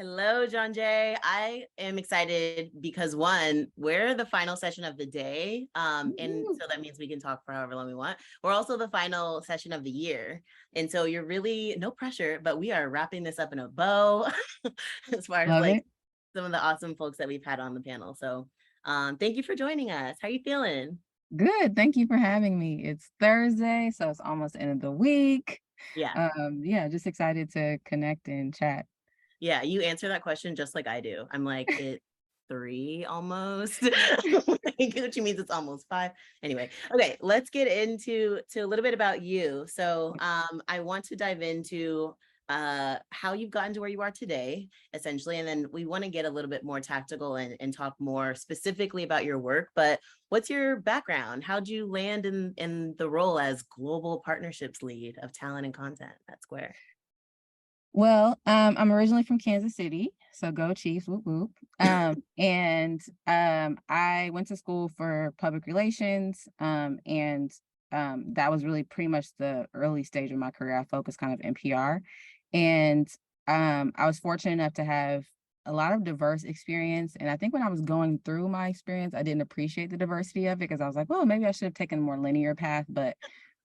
Hello, Janjay. I am excited because one, we're the final session of the day. And Woo. so that means we can talk for however long we want. We're also the final session of the year. And so you're really no pressure, but we are wrapping this up in a bow as far as Love like it. some of the awesome folks that we've had on the panel. So thank you for joining us. How are you feeling? Good. Thank you for having me. It's Thursday, so it's almost the end of the week. Yeah. Yeah, just excited to connect and chat. Yeah, you answer that question just like I do. I'm like, it's 3 almost, which means it's almost 5. Anyway, okay, let's get into a little bit about you. So, I want to dive into how you've gotten to where you are today, essentially, and then we want to get a little bit more tactical and talk more specifically about your work. But what's your background? How'd you land in the role as global partnerships lead of talent and content at Square? Well, I'm originally from Kansas City, so go Chiefs, whoop whoop. I went to school for public relations, and that was really pretty much the early stage of my career. I focused kind of in PR, and I was fortunate enough to have a lot of diverse experience. And I think when I was going through my experience, I didn't appreciate the diversity of it because I was like, well, maybe I should have taken a more linear path, but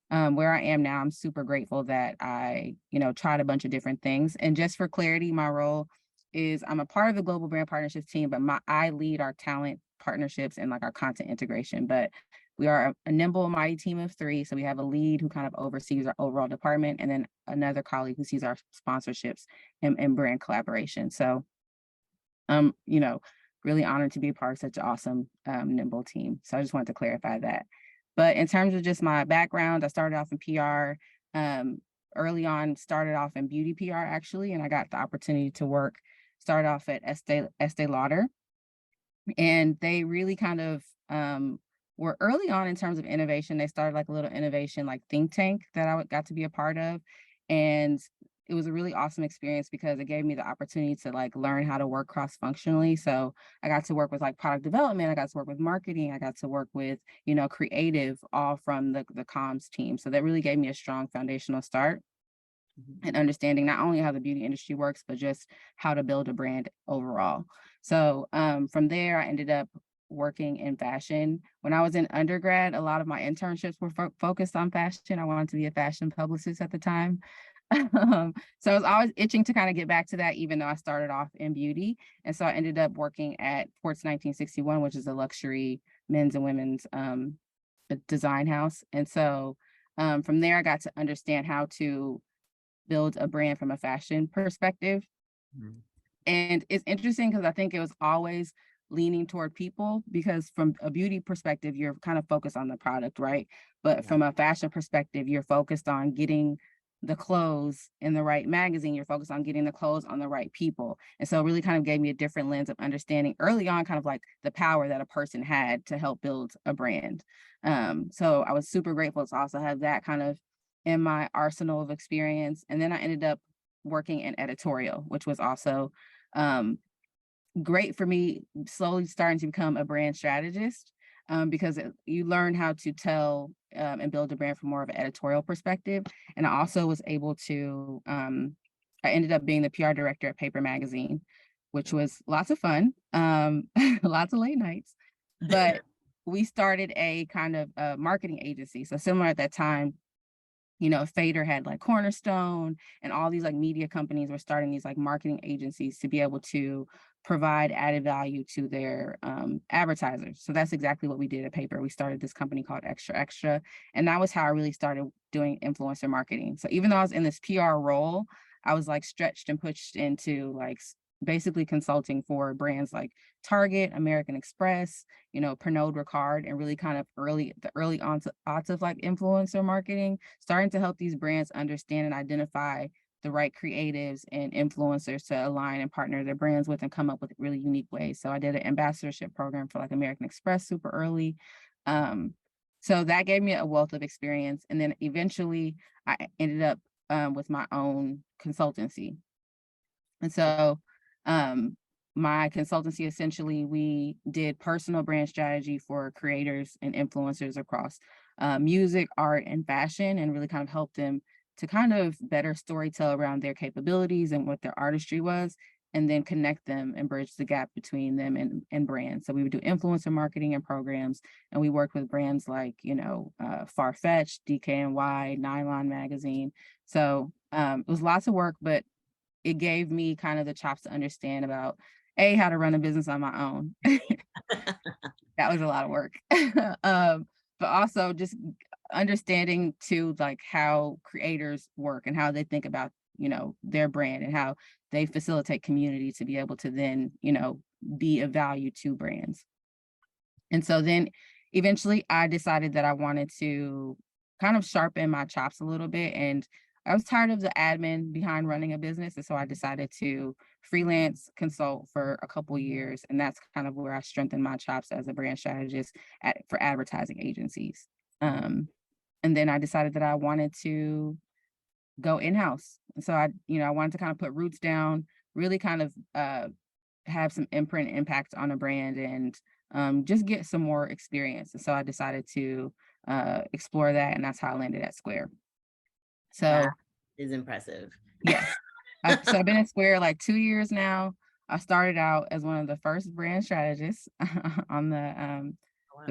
where I am now, I'm super grateful that I tried a bunch of different things. And just for clarity, my role is I'm a part of the global brand partnerships team, but I lead our talent partnerships and like our content integration. But we are a nimble, mighty team of 3. So we have a lead who kind of oversees our overall department, and then another colleague who sees our sponsorships and brand collaboration. So really honored to be a part of such an awesome, nimble team. So I just wanted to clarify that. But in terms of just my background, I started off in PR. Early on, started off in beauty PR actually, and I got the opportunity to start off at Estee Lauder, and they really kind of were early on in terms of innovation. They started like a little innovation like think tank that got to be a part of, and it was a really awesome experience because it gave me the opportunity to like learn how to work cross functionally. So I got to work with like product development, I got to work with marketing, I got to work with creative, all from the comms team. So that really gave me a strong foundational start Mhm. and understanding not only how the beauty industry works, but just how to build a brand overall. So from there, I ended up working in fashion. When I was in undergrad, a lot of my internships were focused on fashion. I wanted to be a fashion publicist at the time. So I was always itching to kind of get back to that, even though I started off in beauty. And so I ended up working at Ports 1961, which is a luxury men's and women's design house. And so from there, I got to understand how to build a brand from a fashion perspective. Mhm. And it's interesting because I think it was always leaning toward people, because from a beauty perspective, you're kind of focused on the product, right? But Yeah. from a fashion perspective, you're focused on getting the clothes in the right magazine, you're focused on getting the clothes on the right people. And so it really kind of gave me a different lens of understanding early on, kind of like the power that a person had to help build a brand. So I was super grateful to also have that kind of in my arsenal of experience. And then I ended up working in editorial, which was also um, great for me, slowly starting to become a brand strategist, because you learn how to tell and build a brand from more of an editorial perspective. And I also was able to, I ended up being the PR director at Paper Magazine, which was lots of fun, lots of late nights. But we started a kind of marketing agency. So similar at that time, Fader had like Cornerstone, and all these like media companies were starting these like marketing agencies to be able to provide added value to their advertisers. So that's exactly what we did at Paper. We started this company called Extra Extra, and that was how I really started doing influencer marketing. So even though I was in this PR role, I was like stretched and pushed into like basically consulting for brands like Target, American Express, Pernod Ricard, and really kind of the early odds of like influencer marketing, starting to help these brands understand and identify the right creatives and influencers to align and partner their brands with and come up with really unique ways. So I did an ambassadorship program for like American Express super early. So that gave me a wealth of experience. And then eventually I ended up with my own consultancy. And so my consultancy, essentially, we did personal brand strategy for creators and influencers across music, art, and fashion, and really kind of helped them to kind of better storytell around their capabilities and what their artistry was. and then connect them and bridge the gap between them and brands. So we would do influencer marketing and programs, and we worked with brands like, Farfetch, DKNY, Nylon Magazine. So it was lots of work, but it gave me kind of the chops to understand about how to run a business on my own. That was a lot of work. But also just understanding too, like how creators work and how they think about, their brand and how they facilitate community to be able to then, be of value to brands. And so then eventually I decided that I wanted to kind of sharpen my chops a little bit. And I was tired of the admin behind running a business. And so I decided to freelance consult for a couple years. And that's kind of where I strengthened my chops as a brand strategist for advertising agencies. And then I decided that I wanted to go in-house. And so I wanted to kind of put roots down, really kind of have some imprint impact on a brand and just get some more experience. And so I decided to explore that. And that's how I landed at Square. So that is impressive. Yes. So I've been at Square like 2 years now. I started out as one of the first brand strategists on the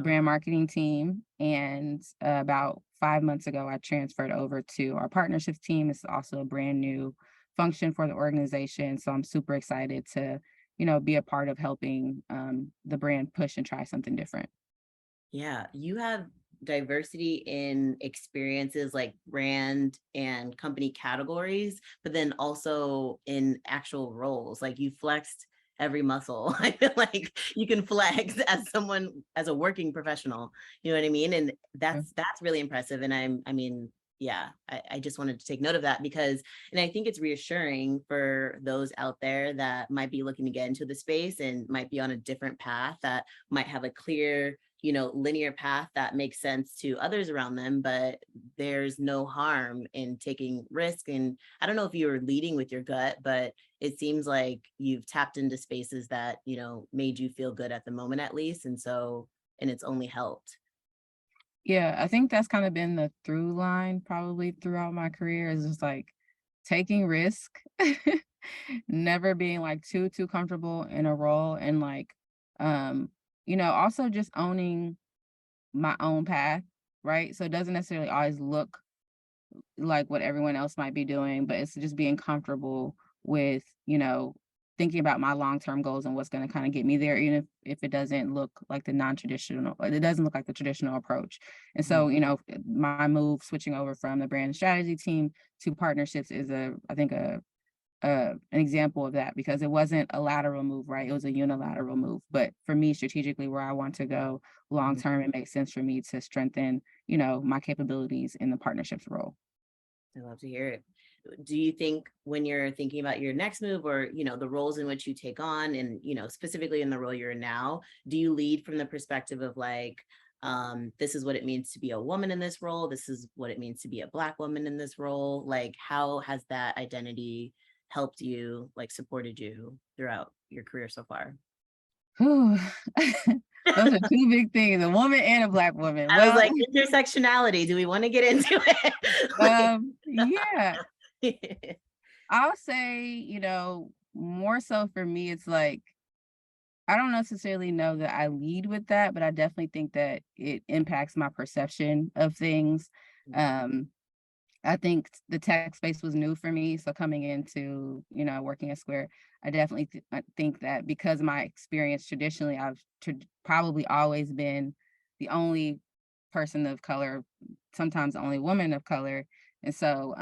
brand marketing team. And about 5 months ago, I transferred over to our partnerships team. It's also a brand new function for the organization. So I'm super excited to, be a part of helping the brand push and try something different. Yeah, you have diversity in experiences like brand and company categories, but then also in actual roles. Like you flexed every muscle. I feel like you can flex as someone, as a working professional, you know what I mean? And that's really impressive. And I just wanted to take note of that because, and I think it's reassuring for those out there that might be looking to get into the space and might be on a different path, that might have a clear, linear path that makes sense to others around them, but there's no harm in taking risk. And I don't know if you were leading with your gut, but it seems like you've tapped into spaces that, made you feel good at the moment, at least. And it's only helped. Yeah, I think that's kind of been the through line probably throughout my career, is just like taking risk, never being like too comfortable in a role, and like also just owning my own path, right? So it doesn't necessarily always look like what everyone else might be doing, but it's just being comfortable with, thinking about my long-term goals and what's going to kind of get me there, even if it doesn't look like the non-traditional, or it doesn't look like the traditional approach. And so, my move switching over from the brand strategy team to partnerships is I think an example of that, because it wasn't a lateral move, right? It was a unilateral move. But for me, strategically, where I want to go long term, it makes sense for me to strengthen, my capabilities in the partnerships role. I love to hear it. Do you think when you're thinking about your next move, or, the roles in which you take on, and, specifically in the role you're in now, do you lead from the perspective of like, this is what it means to be a woman in this role, this is what it means to be a Black woman in this role? Like, how has that identity helped you, like supported you throughout your career so far? Whew. Those are two big things, a woman and a Black woman. I was like, intersectionality, do we want to get into it? Yeah, I'll say, more so for me, it's like, I don't necessarily know that I lead with that, but I definitely think that it impacts my perception of things. I think the tech space was new for me. So coming into, working at Square, I definitely think that because of my experience traditionally, I've probably always been the only person of color, sometimes the only woman of color. And so,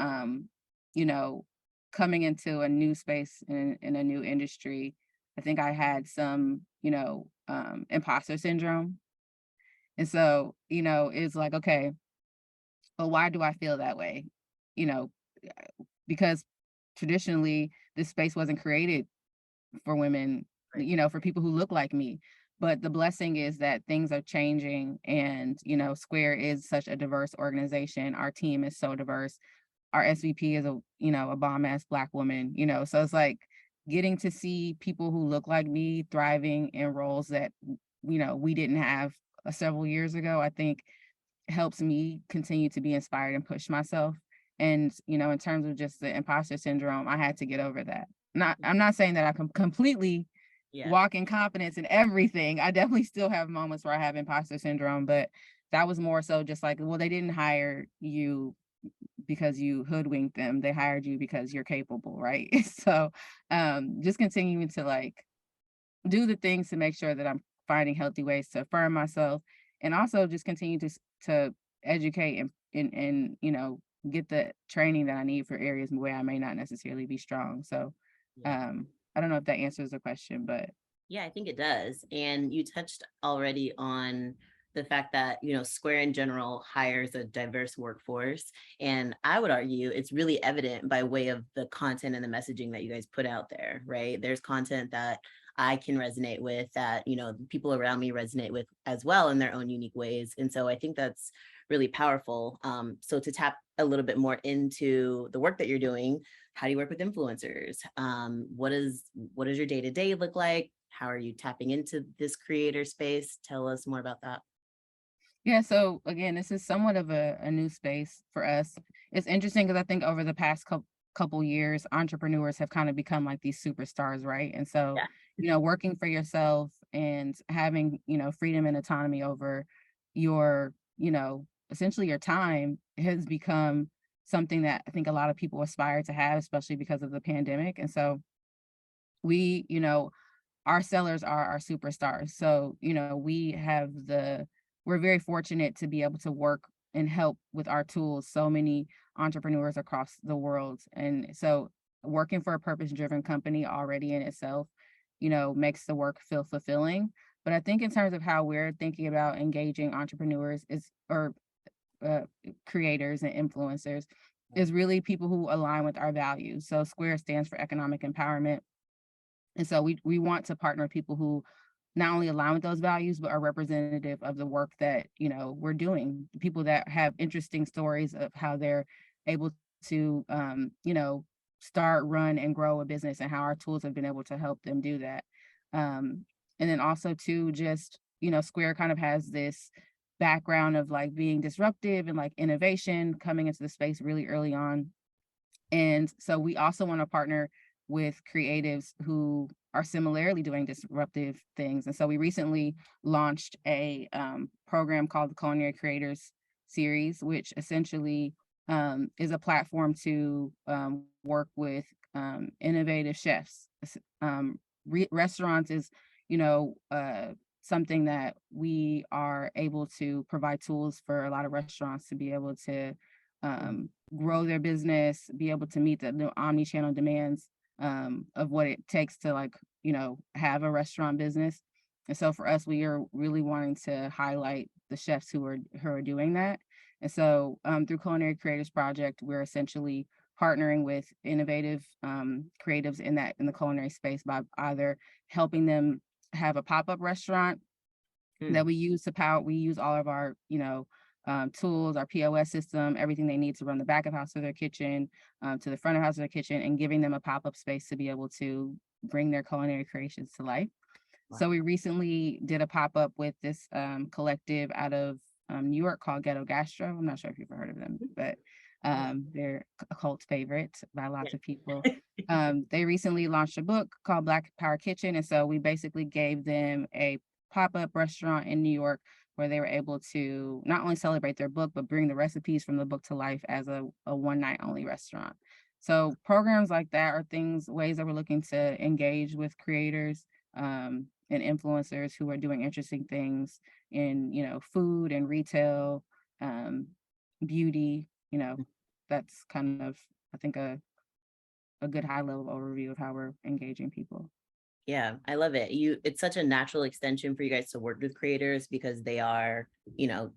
coming into a new space in a new industry, I think I had some, imposter syndrome. And so, it's like, okay, but why do I feel that way? You know, because traditionally this space wasn't created for women, for people who look like me. But the blessing is that things are changing, and, Square is such a diverse organization. Our team is so diverse. Our SVP is a bomb ass Black woman, so it's like getting to see people who look like me thriving in roles that, we didn't have several years ago, I think helps me continue to be inspired and push myself. And, in terms of just the imposter syndrome, I had to get over that. I'm not saying that I can completely Yeah. walk in confidence in everything. I definitely still have moments where I have imposter syndrome, but that was more so just like, well, they didn't hire you because you hoodwinked them. They hired you because you're capable, right? So just continuing to like do the things to make sure that I'm finding healthy ways to affirm myself, and also just continue to educate and get the training that I need for areas where I may not necessarily be strong. So Yeah. I don't know if that answers the question, but Yeah, I think it does. And you touched already on the fact that, Square in general hires a diverse workforce. And I would argue it's really evident by way of the content and the messaging that you guys put out there, right? There's content that I can resonate with, that, people around me resonate with as well in their own unique ways. And so I think that's really powerful. So to tap a little bit more into the work that you're doing, how do you work with influencers? What does your day-to-day look like? How are you tapping into this creator space? Tell us more about that. yeah, so again, this is somewhat of a new space for us. It's interesting because I think over the past couple years, entrepreneurs have kind of become like these superstars, right? And so, Yeah. working for yourself and having, freedom and autonomy over your, essentially your time has become something that I think a lot of people aspire to have, especially because of the pandemic. And so we, our sellers are our superstars. So, we're very fortunate to be able to work and help with our tools so many entrepreneurs across the world. And so working for a purpose-driven company already in itself, makes the work feel fulfilling. But I think in terms of how we're thinking about engaging entrepreneurs or uh, creators and influencers is really people who align with our values. So Square stands for economic empowerment. And so we want to partner with people who not only align with those values, but are representative of the work that, we're doing. People that have interesting stories of how they're able to, start, run, and grow a business, and how our tools have been able to help them do that. And then also too, just, Square kind of has this background of like being disruptive and like innovation coming into the space really early on. And so we also want to partner with creatives who are similarly doing disruptive things. And so we recently launched a program called the Culinary Creators Series, which essentially is a platform to work with innovative chefs. Restaurants is, something that we are able to provide tools for a lot of restaurants to be able to grow their business, be able to meet the omni-channel demands of what it takes to have a restaurant business. And so for us, we are really wanting to highlight the chefs who are doing that. And so through Culinary Creators Project, we're essentially partnering with innovative creatives in the culinary space by either helping them have a pop-up restaurant that we use all of our, tools, our POS system, everything they need to run the back of house of their kitchen, to the front of house of their kitchen, and giving them a pop-up space to be able to bring their culinary creations to life. Wow. So we recently did a pop-up with this collective out of New York called Ghetto Gastro. I'm not sure if you've heard of them, but they're a cult favorite by lots of people. They recently launched a book called Black Power Kitchen. And so we basically gave them a pop-up restaurant in New York where they were able to not only celebrate their book, but bring the recipes from the book to life as a one night only restaurant. So programs like that are ways that we're looking to engage with creators and influencers who are doing interesting things in, food and retail, beauty, that's kind of, I think, a good high level overview of how we're engaging people. Yeah, I love it. It's such a natural extension for you guys to work with creators because they are,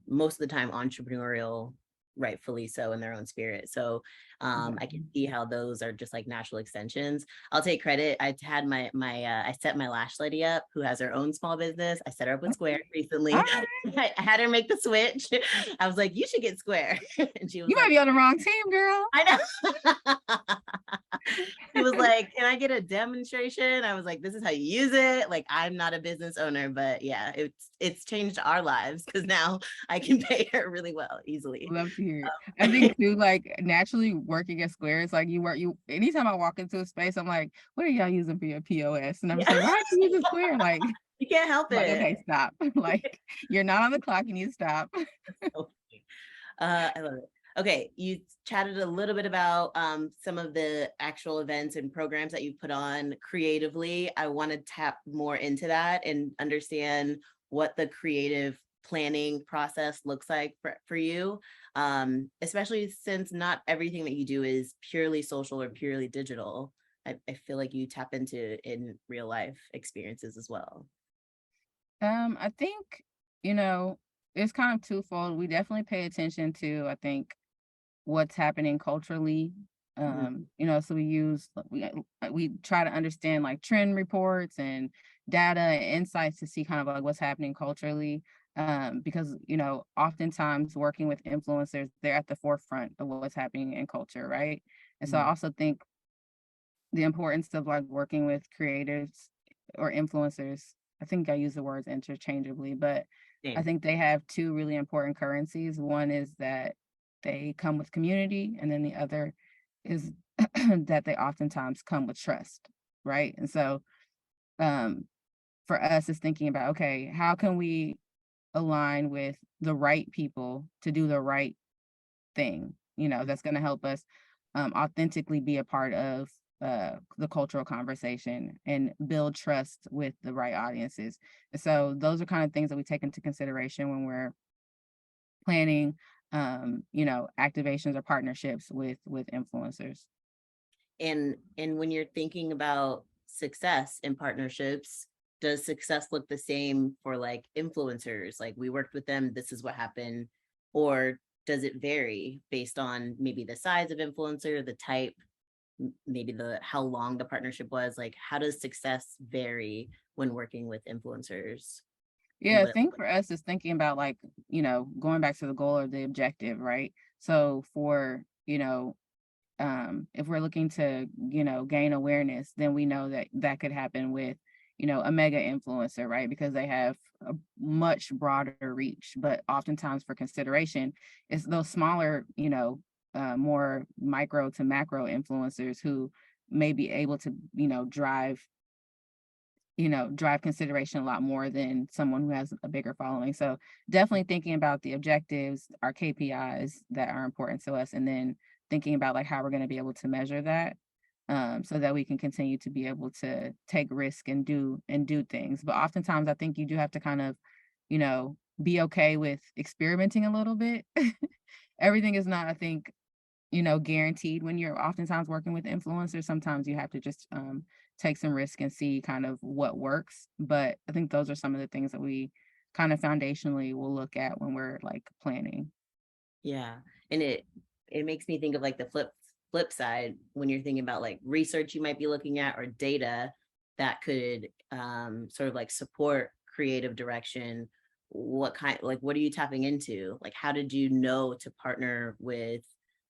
most of the time entrepreneurial, rightfully so, in their own spirit. So I can see how those are just like natural extensions. I'll take credit. I had I set my lash lady up who has her own small business. I set her up with Square recently. I had her make the switch. I was like, you should get Square. And she was might be on the wrong team, girl. I know. He was like, can I get a demonstration? I was like, this is how you use it. Like, I'm not a business owner, but yeah, it's changed our lives because now I can pay her really well, easily. Love to Period. I think too, like naturally working at Square, like you anytime I walk into a space, I'm like, what are y'all using for your POS? And I'm just Yeah. like, why are you using Square? Like, You can't help like, it. okay, stop. Like, you're not on the clock, you need to stop. So funny. I love it. Okay, you chatted a little bit about some of the actual events and programs that you put on creatively. I want to tap more into that and understand what the creative planning process looks like for you, especially since not everything that you do is purely social or purely digital. I feel like you tap into in real life experiences as well. I think, you know, it's kind of twofold. We definitely pay attention to, I think, what's happening culturally. Mhm. So we try to understand like trend reports and data and insights to see kind of like what's happening culturally. Because oftentimes working with influencers, they're at the forefront of what's happening in culture, right? And so I Mhm. also think the importance of like working with creatives or influencers. I think I use the words interchangeably, but I Same. think they have two really important currencies. One is that they come with community, and then the other is that they oftentimes come with trust, right? And so um, for us, it's thinking about, okay, how can we align with the right people to do the right thing, that's going to help us authentically be a part of the cultural conversation and build trust with the right audiences. And so those are kind of things that we take into consideration when we're planning, activations or partnerships with influencers. And when you're thinking about success in partnerships, does success look the same for like influencers? Like we worked with them, this is what happened, or does it vary based on maybe the size of influencer, the type, maybe the how long the partnership was? Like how does success vary when working with influencers? And Yeah, I what it think look for us is thinking about like, going back to the goal or the objective, right? So for, if we're looking to, gain awareness, then we know that that could happen with, a mega influencer, right? Because they have a much broader reach. But oftentimes for consideration, it's those smaller, more micro to macro influencers who may be able to, drive consideration a lot more than someone who has a bigger following. So definitely thinking about the objectives, our KPIs that are important to us, and then thinking about like how we're going to be able to measure that, so that we can continue to be able to take risk and do things. But oftentimes I think you do have to kind of, be okay with experimenting a little bit. Everything is not, I think, guaranteed when you're oftentimes working with influencers. Sometimes you have to just take some risk and see kind of what works. But I think those are some of the things that we kind of foundationally will look at when we're like planning. Yeah. And it makes me think of like the flip side when you're thinking about like research you might be looking at or data that could sort of like support creative direction. What kind, like what are you tapping into? Like how did you know to partner with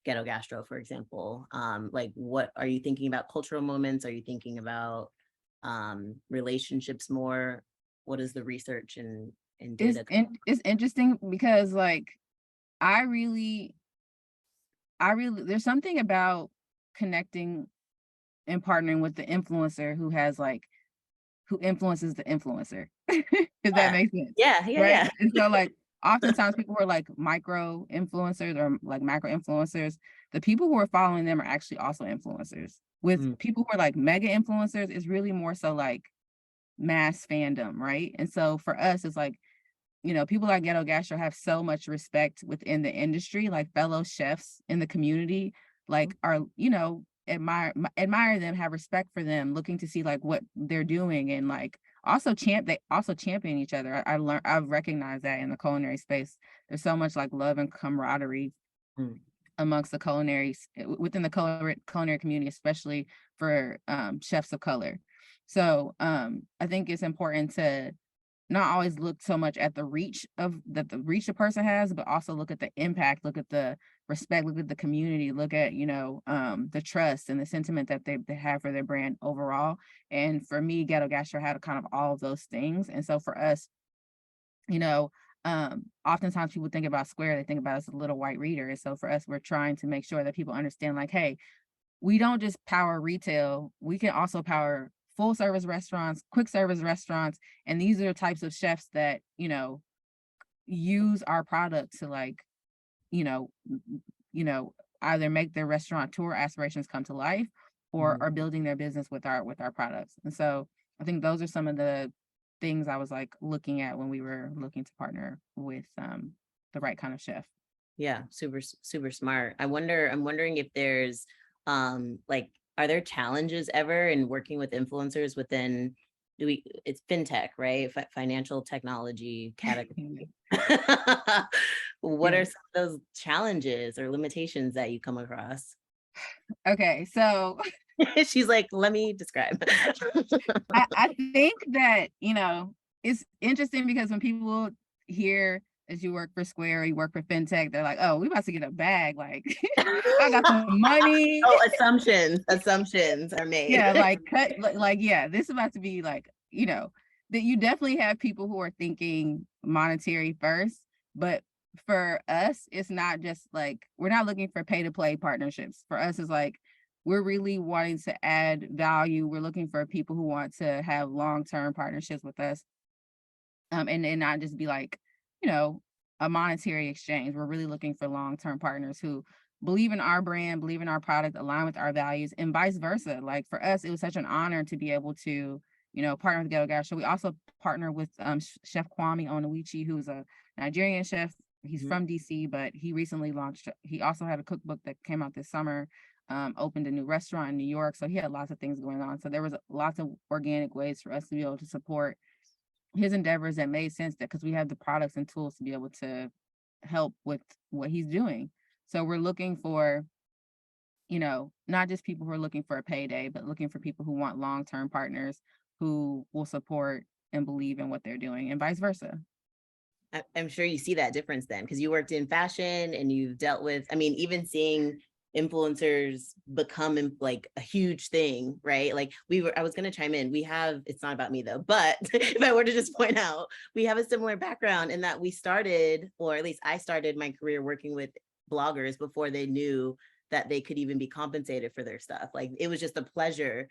Ghetto Gastro, for example? Like what are you thinking about, cultural moments? Are you thinking about relationships more? What is the research and data? It's interesting because like I really there's something about connecting and partnering with the influencer who influences the influencer, if that Yeah. makes sense, right? Yeah. And so, like, oftentimes people who are like micro influencers or like macro influencers, the people who are following them are actually also influencers. With Mm, people who are like mega influencers, it's really more so like mass fandom, right? And so for us, it's like, people like Ghetto Gastro have so much respect within the industry, like fellow chefs in the community, like are, admire them, have respect for them, looking to see like what they're doing and like they also champion each other. I've recognized that in the culinary space. There's so much like love and camaraderie mm. amongst the within the culinary community, especially for chefs of color. So I think it's important to not always look so much at the reach a person has, but also look at the impact, look at the respect, look at the community, look at, the trust and the sentiment that they have for their brand overall. And for me, Ghetto Gastro had kind of all of those things. And so for us, you know, oftentimes people think about Square, they think about us as a little white reader. And so for us, we're trying to make sure that people understand, like, hey, we don't just power retail, we can also power full service restaurants, quick service restaurants. And these are the types of chefs that, use our product to, like, you know, you know, either make their restaurateur aspirations come to life, or Mhm. are building their business with our products. And so I think those are some of the things I was like looking at when we were looking to partner with the right kind of chef. Yeah, super smart. I'm wondering if there's like, are there challenges ever in working with influencers within, it's fintech, right? Financial technology category. What Yeah. are some of those challenges or limitations that you come across? Okay. So She's like, let me describe. I think that, it's interesting because when people hear that you work for Square or you work for fintech, they're like, oh, we about to get a bag. Like, I got some money. Oh, assumptions are made. Yeah, like cut like yeah, this is about to be like, that you definitely have people who are thinking monetary first, but for us, it's not just like we're not looking for pay to play partnerships. For us, it's like we're really wanting to add value. We're looking for people who want to have long-term partnerships with us. And not just be like, you know, a monetary exchange. We're really looking for long-term partners who believe in our brand, believe in our product, align with our values, and vice versa. Like for us, it was such an honor to be able to, partner with Ghetto Gas. So we also partner with Chef Kwame Onuichi, who's a Nigerian chef. He's Mhm. from DC, but he recently launched, he also had a cookbook that came out this summer, opened a new restaurant in New York. So he had lots of things going on. So there was lots of organic ways for us to be able to support his endeavors that made sense, that because we have the products and tools to be able to help with what he's doing. So we're looking for, not just people who are looking for a payday, but looking for people who want long-term partners who will support and believe in what they're doing, and vice versa. I'm sure you see that difference then, because you worked in fashion and you've dealt with, I mean, even seeing influencers become like a huge thing, right? Like I was going to chime in. We have, it's not about me though, but if I were to just point out, we have a similar background in that we started, or at least I started my career working with bloggers before they knew that they could even be compensated for their stuff. Like it was just a pleasure,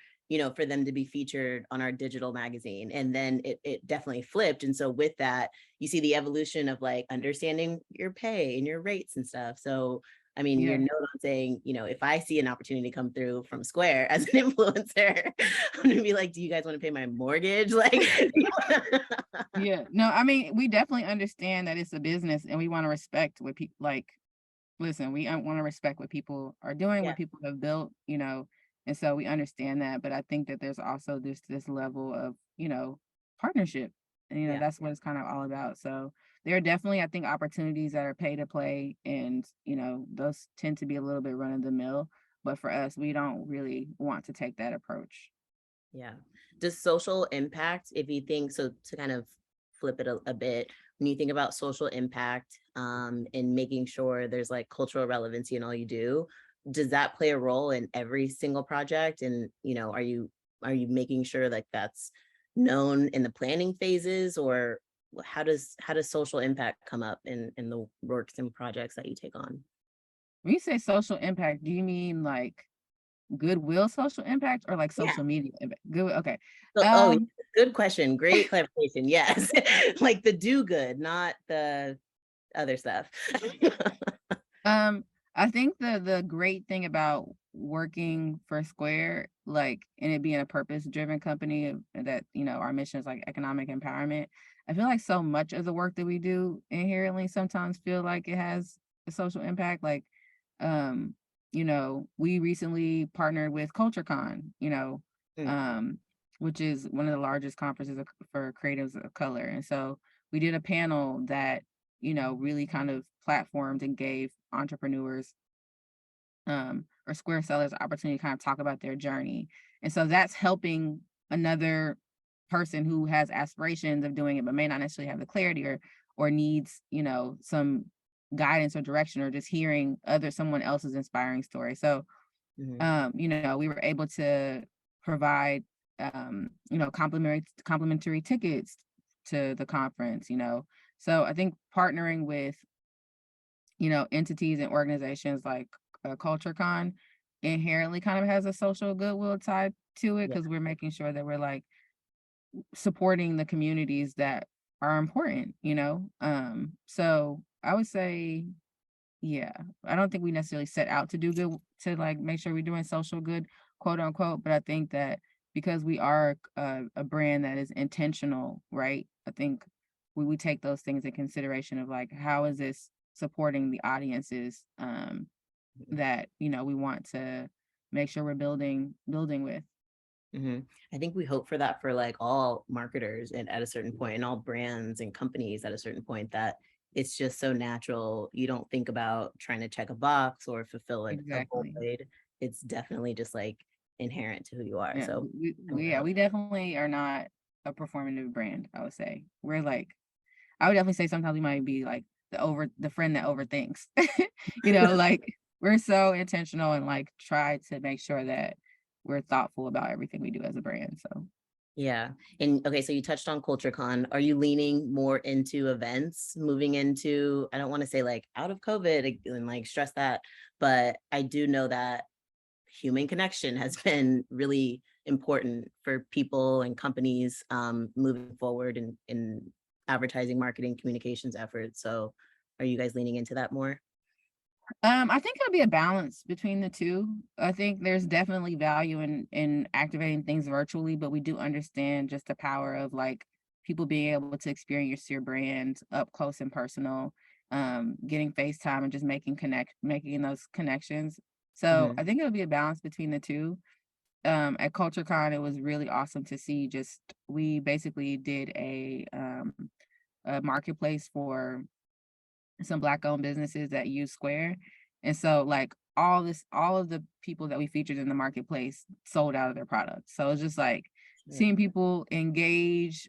for them to be featured on our digital magazine. And then it definitely flipped. And so with that, you see the evolution of like understanding your pay and your rates and stuff. So, I mean, your Yeah. note on saying, if I see an opportunity come through from Square as an influencer, I'm gonna be like, do you guys want to pay my mortgage? Like, Yeah. No, I mean, we definitely understand that it's a business and we want to respect what people like. Listen, we want to respect what people are doing, yeah, what people have built, and so we understand that. But I think that there's also this level of, partnership. And, yeah, that's what it's kind of all about. So there are definitely, I think, opportunities that are pay to play, and, those tend to be a little bit run of the mill. But for us, we don't really want to take that approach. yeah. Does social impact, if you think so, to kind of flip it a bit, when you think about social impact, and making sure there's like cultural relevancy in all you do, does that play a role in every single project? And are you making sure like that's known in the planning phases, or how does social impact come up in the works and projects that you take on? When you say social impact, do you mean like goodwill social impact or like Yeah. social media impact? Good. Okay. So, Um, good question. Great clarification. Yes. Like the do good, not the other stuff. Um, I think the great thing about working for Square, like, and it being a purpose-driven company, that, our mission is like economic empowerment. I feel like so much of the work that we do inherently sometimes feel like it has a social impact. Like, um, we recently partnered with CultureCon, Mm, um, which is one of the largest conferences for creatives of color. And so we did a panel that, really kind of platformed and gave entrepreneurs, or Square sellers opportunity to kind of talk about their journey. And so that's helping another person who has aspirations of doing it, but may not necessarily have the clarity, or needs, some guidance or direction, or just hearing someone else's inspiring story. So, mhm. we were able to provide, complimentary tickets to the conference, So I think partnering with, entities and organizations like CultureCon inherently kind of has a social goodwill tied to it, Yeah. because we're making sure that we're like supporting the communities that are important, So I would say, yeah, I don't think we necessarily set out to do good, to like make sure we're doing social good, quote unquote, but I think that because we are a brand that is intentional, right? I think we take those things in consideration of like, how is this supporting the audiences that, we want to make sure we're building with. hmm I think we hope for that for like all marketers and at a certain point, and all brands and companies at a certain point, that it's just so natural. You don't think about trying to check a box or fulfill a Exactly. void. It's definitely just like inherent to who you are. Yeah, So I'm yeah, glad. we definitely are not a performative brand, I would say. We're like, I would definitely say sometimes we might be like the friend that overthinks. Like we're so intentional and like try to make sure that we're thoughtful about everything we do as a brand. So Yeah. And okay, so you touched on CultureCon. Are you leaning more into events, moving into, I don't want to say like out of COVID and like stress that, but I do know that human connection has been really important for people and companies moving forward in advertising, marketing, communications efforts. So are you guys leaning into that more? I think it'll be a balance between the two. I think there's definitely value in activating things virtually, but we do understand just the power of like people being able to experience your brand up close and personal, getting FaceTime and just making those connections. So hmm I think it'll be a balance between the two. At CultureCon, it was really awesome to see. Just we basically did a marketplace for some Black owned businesses that use Square. And so like all of the people that we featured in the marketplace sold out of their products. So it's just like Sure. seeing people engage,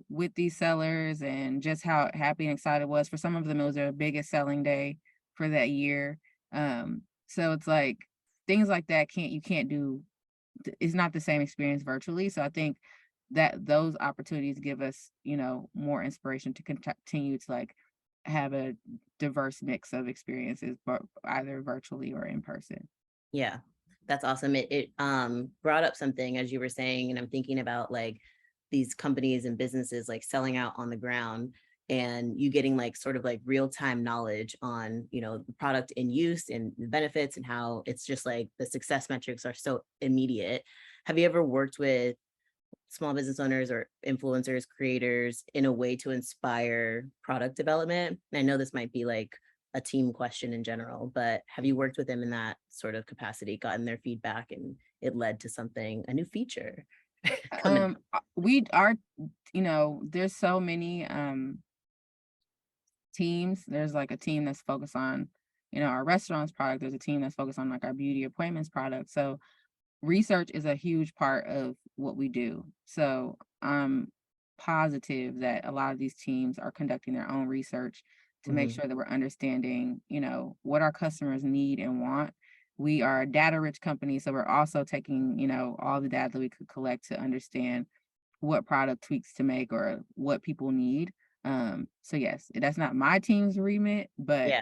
with these sellers, and just how happy and excited it was. For some of them, it was their biggest selling day for that year. So it's like things like that you can't do. It's not the same experience virtually. So I think that those opportunities give us, more inspiration to continue to like have a diverse mix of experiences, but either virtually or in person. Yeah, that's awesome. It brought up something as you were saying, and I'm thinking about like these companies and businesses like selling out on the ground, and you getting like sort of like real-time knowledge on, the product in use and the benefits, and how it's just like the success metrics are so immediate. Have you ever worked with small business owners or influencers, creators in a way to inspire product development? And I know this might be like a team question in general, but have you worked with them in that sort of capacity, gotten their feedback, and it led to something, a new feature coming? We are, there's so many teams. There's like a team that's focused on, our restaurants product. There's a team that's focused on like our beauty appointments product. So research is a huge part of what we do. So I'm positive that a lot of these teams are conducting their own research to make Mhm. sure that we're understanding, what our customers need and want. We are a data rich company, so we're also taking, all the data that we could collect to understand what product tweaks to make or what people need. So yes, that's not my team's remit, but Yeah,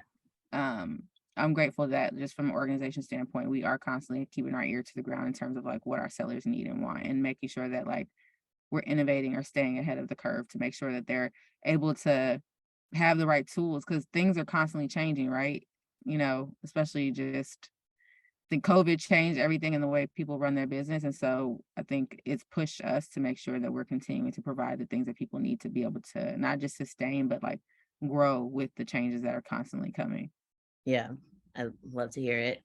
um, I'm grateful that just from an organization standpoint, we are constantly keeping our ear to the ground in terms of like what our sellers need and want, and making sure that like we're innovating or staying ahead of the curve to make sure that they're able to have the right tools, because things are constantly changing, right? Especially just I think COVID changed everything in the way people run their business. And so I think it's pushed us to make sure that we're continuing to provide the things that people need to be able to not just sustain, but like grow with the changes that are constantly coming. yeah, I love to hear it.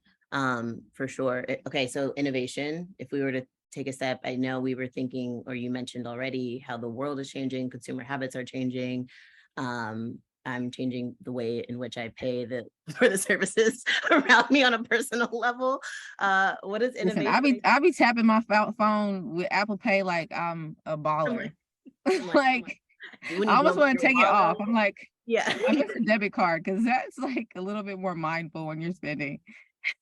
For sure. Okay, so innovation, if we were to take a step, I know we were thinking, or you mentioned already, how the world is changing, consumer habits are changing. I'm changing the way in which I pay for the services around me on a personal level. What is Listen, innovation? I be tapping my phone with Apple Pay like I'm a I'm like, baller. I'm like, oh my, Like when I you go almost with want to your take it off. wallet, I'm like, yeah, I miss a debit card because that's like a little bit more mindful when you're spending.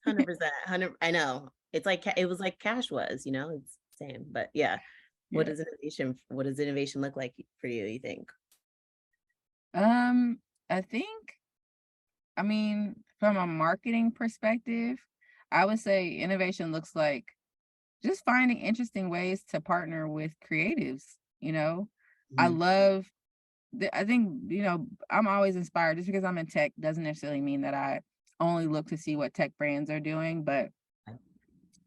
100%, 100. I know. It's like it was like cash was, it's same, but yeah. Yeah. What does innovation look like for you think? I think, I mean, from a marketing perspective, I would say innovation looks like just finding interesting ways to partner with creatives, you know? I Mhm. love I think, I'm always inspired. Just because I'm in tech doesn't necessarily mean that I only look to see what tech brands are doing, but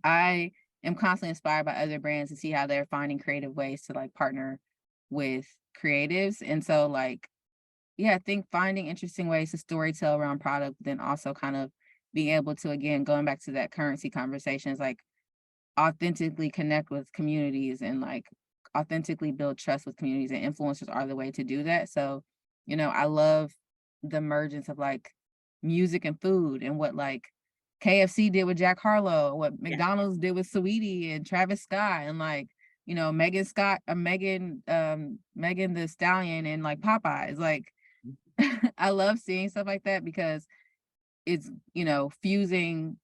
I am constantly inspired by other brands to see how they're finding creative ways to like partner with creatives. And so like, yeah, I think finding interesting ways to storytell around product, but then also kind of being able to, again, going back to that currency conversation, is like authentically connect with communities and like authentically build trust with communities, and influencers are the way to do that. So, I love the emergence of like music and food, and what like KFC did with Jack Harlow, what Yeah. McDonald's did with Saweetie and Travis Scott, and like, Megan Scott, Megan the Stallion and like Popeyes. Like I love seeing stuff like that because it's, fusing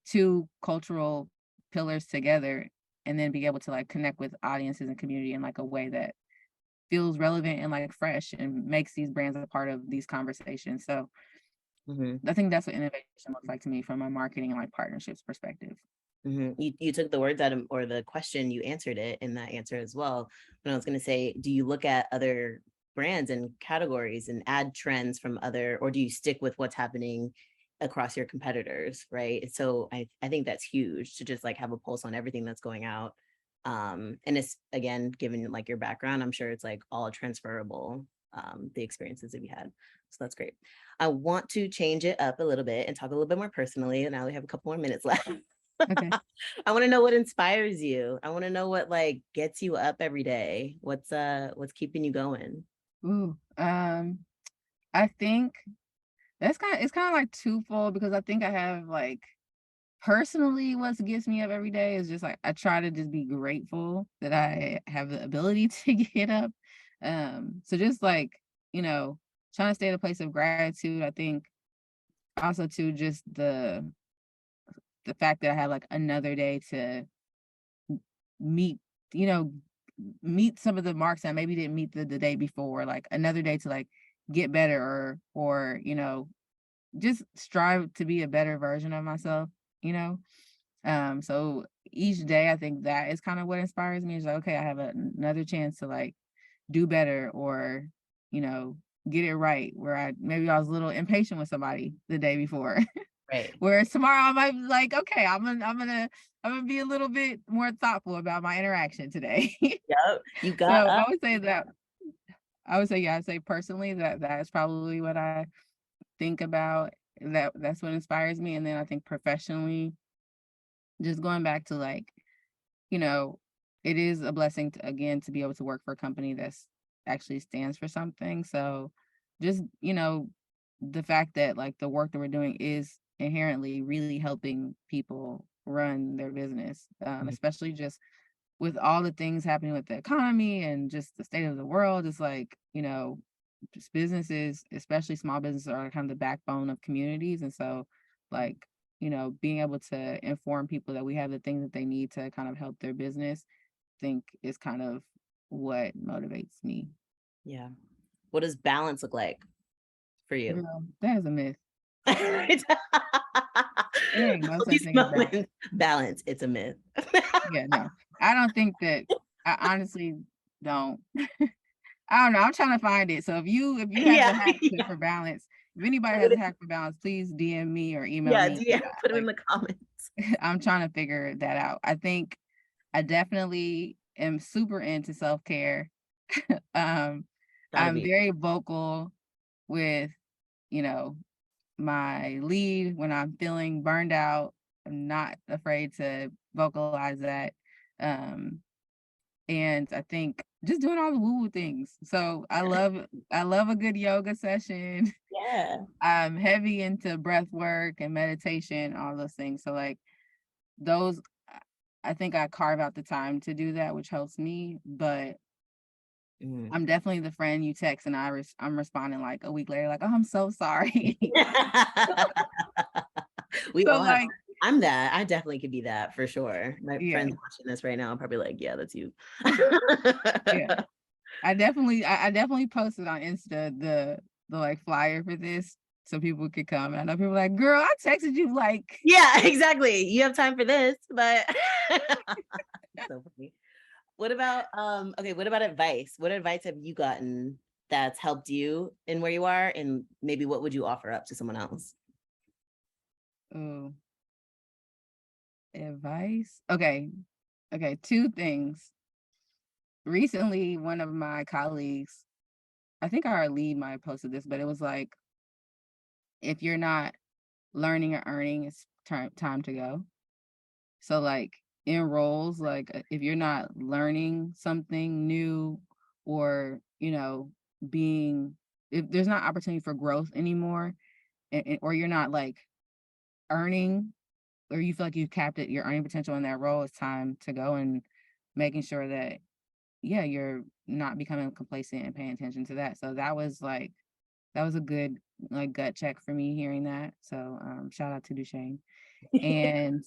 two cultural pillars together, and then be able to like connect with audiences and community in like a way that feels relevant and like fresh and makes these brands a part of these conversations. So Mhm. I think that's what innovation looks like to me from a marketing and like partnerships perspective. You took the words out of, or the question, you answered it in that answer as well. When I was going to say, do you look at other brands and categories and add trends from other, or do you stick with what's happening across your competitors, right? So I think that's huge to just like have a pulse on everything that's going out. And it's, again, given like your background, I'm sure it's like all transferable, the experiences that you had. So that's great. I want to change it up a little bit and talk a little bit more personally. And now we have a couple more minutes left. Okay. I want to know what inspires you. I want to know what like gets you up every day. What's keeping you going? Ooh, I think it's kind of like twofold, because I think I have like personally what gets me up every day is just like I try to just be grateful that I have the ability to get up. So just like, you know, trying to stay in a place of gratitude. I think also too just the fact that I have like another day to meet, you know, meet some of the marks that I maybe didn't meet the day before, like another day to like get better, or just strive to be a better version of myself, you know. So each day I think that is kind of what inspires me. Is like, okay, I have another chance to like do better, or you know, get it right, where I was a little impatient with somebody the day before. Right. Whereas tomorrow I might be like, okay, I'm gonna be a little bit more thoughtful about my interaction today. Yep. You So got I up. would say that I would say, yeah, I'd say personally that is probably what I think about. That's what inspires me. And then I think professionally, just going back to like, you know, it is a blessing to, again, to be able to work for a company that's actually stands for something. So just, the fact that like the work that we're doing is inherently really helping people run their business, Mhm. especially just with all the things happening with the economy and just the state of the world. It's like, just businesses, especially small businesses, are kind of the backbone of communities. And so, like, being able to inform people that we have the things that they need to kind of help their business, I think is kind of what motivates me. Yeah. What does balance look like for you? Girl, that is a myth. It's There ain't no all such these thing as balance. moments. Balance, it's a myth. Yeah, no. I don't think that I honestly don't. I don't know. I'm trying to find it. So if you have the Yeah. hack for balance, if anybody has a hack for balance, please DM me or email Yeah, me. yeah, 'Cause put them in the comments. I'm trying to figure that out. I think I definitely am super into self-care. um, Gotta I'm be. very vocal with, you know, my lead when I'm feeling burned out. I'm not afraid to vocalize that. Um, and I think just doing all the woo-woo things. So I love a good yoga session. Yeah. I'm heavy into breath work and meditation, all those things. So like those, I think I carve out the time to do that, which helps me. But Mhm. I'm definitely the friend you text and I'm responding like a week later, like, oh, I'm so sorry. We So all have. like, I'm that. I definitely could be that for sure. My yeah, friends watching this right now are probably like, yeah, that's you. yeah. I definitely posted on Insta the like flyer for this so people could come. And I know people are like, girl, I texted you like. Yeah, exactly. You have time for this, but so funny. What about okay, what about advice? What advice have you gotten that's helped you in where you are? And maybe what would you offer up to someone else? Oh, advice. Okay. Two things. Recently, one of my colleagues, I think our lead might have posted this, but it was like, if you're not learning or earning, it's time to go. So like in roles, like if you're not learning something new or, being, if there's not opportunity for growth anymore, or you're not like earning, or you feel like you've capped it, your earning potential in that role, it's time to go, and making sure that, yeah, you're not becoming complacent and paying attention to that. So that was a good like gut check for me hearing that. So shout out to Duchesne. And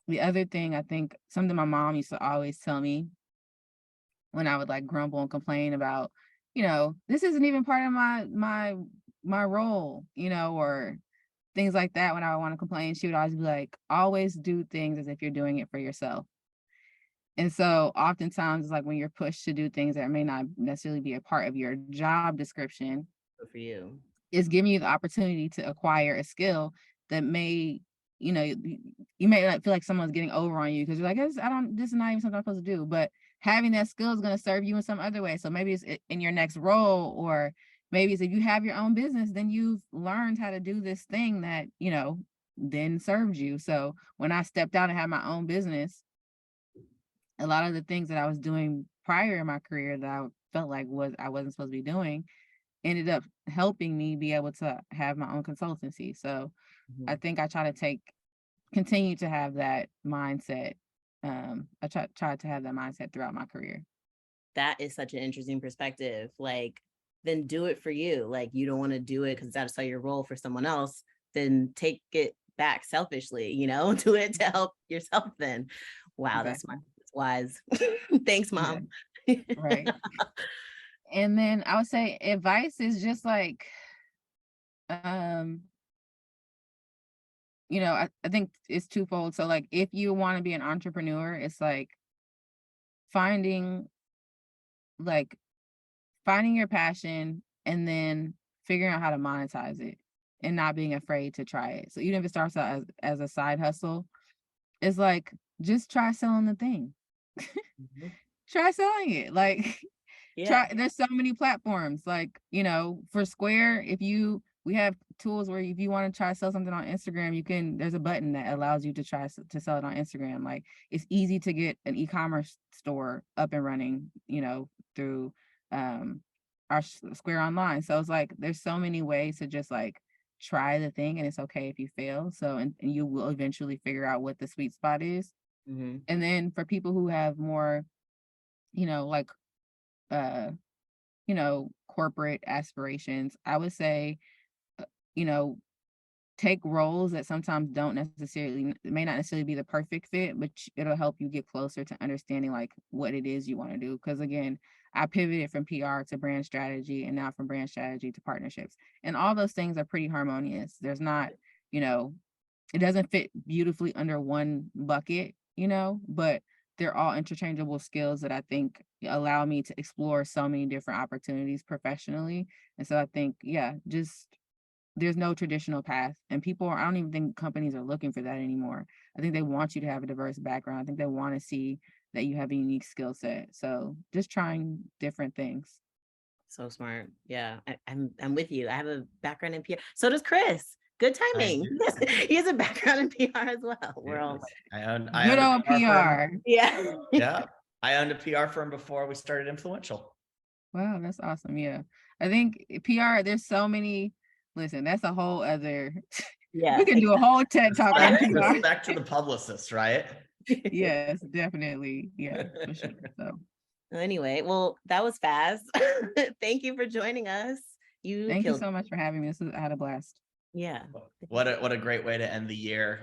the other thing, I think something my mom used to always tell me when I would like grumble and complain about, this isn't even part of my role, or things like that. When I want to complain, she would always be like, always do things as if you're doing it for yourself. And so oftentimes it's like when you're pushed to do things that may not necessarily be a part of your job description, Good for you. is giving you the opportunity to acquire a skill that may, you may not feel like someone's getting over on you because you're like, this is not even something I'm supposed to do. But having that skill is going to serve you in some other way. So maybe it's in your next role, or maybe it's if you have your own business, then you've learned how to do this thing that, then served you. So when I stepped out and had my own business, a lot of the things that I was doing prior in my career that I felt like I wasn't supposed to be doing ended up helping me be able to have my own consultancy. So I think I try to continue to have that mindset. I tried to have that mindset throughout my career. That is such an interesting perspective. Like, then do it for you. Like, you don't want to do it because that's how your role for someone else. Then take it back selfishly, do it to help yourself then. Wow, Exactly. that's smart. That's wise. Thanks, Mom. Yeah. Right. And then I would say advice is just like, I think it's twofold. So like if you want to be an entrepreneur, it's like finding like finding your passion and then figuring out how to monetize it and not being afraid to try it. So even if it starts out as a side hustle, it's like just try selling the thing. Try selling it. Like there's so many platforms. Like, for Square, we have tools where if you want to try to sell something on Instagram, there's a button that allows you to try to sell it on Instagram. Like it's easy to get an e-commerce store up and running, through our Square Online. So it's like there's so many ways to just like try the thing, and it's okay if you fail. So and you will eventually figure out what the sweet spot is. And then for people who have more, like corporate aspirations, I would say, you know, take roles that sometimes may not necessarily be the perfect fit, but it'll help you get closer to understanding like what it is you want to do. Because again, I pivoted from PR to brand strategy, and now from brand strategy to partnerships. And all those things are pretty harmonious. There's not, it doesn't fit beautifully under one bucket, but they're all interchangeable skills that I think allow me to explore so many different opportunities professionally. And so I think, yeah, just there's no traditional path, and I don't even think companies are looking for that anymore. I think they want you to have a diverse background. I think they want to see that you have a unique skill set. So just trying different things. So smart. Yeah, I'm with you. I have a background in PR. So does Chris. Good timing. He has a background in PR as well. We're all good old PR. Yeah. Yeah. I owned a PR firm before we started Influential. Wow, that's awesome. Yeah. I think PR, there's so many. Listen, that's a whole other. Yeah. We can do a whole TED talk on PR. Respect to the publicists, right? Yes, definitely. Yeah, for sure. So anyway, well, that was fast. Thank you for joining us. Thank you so much for having me. I had a blast. Yeah. What a great way to end the year.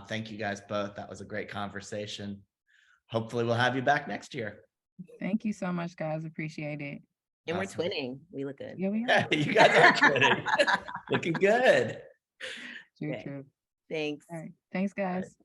Thank you guys both. That was a great conversation. Hopefully we'll have you back next year. Thank you so much, guys. Appreciate it. And we're Awesome. twinning. We look good. Yeah, we are. Yeah, you guys are twinning. Looking good. True, Okay. true. Thanks. All right. Thanks, guys.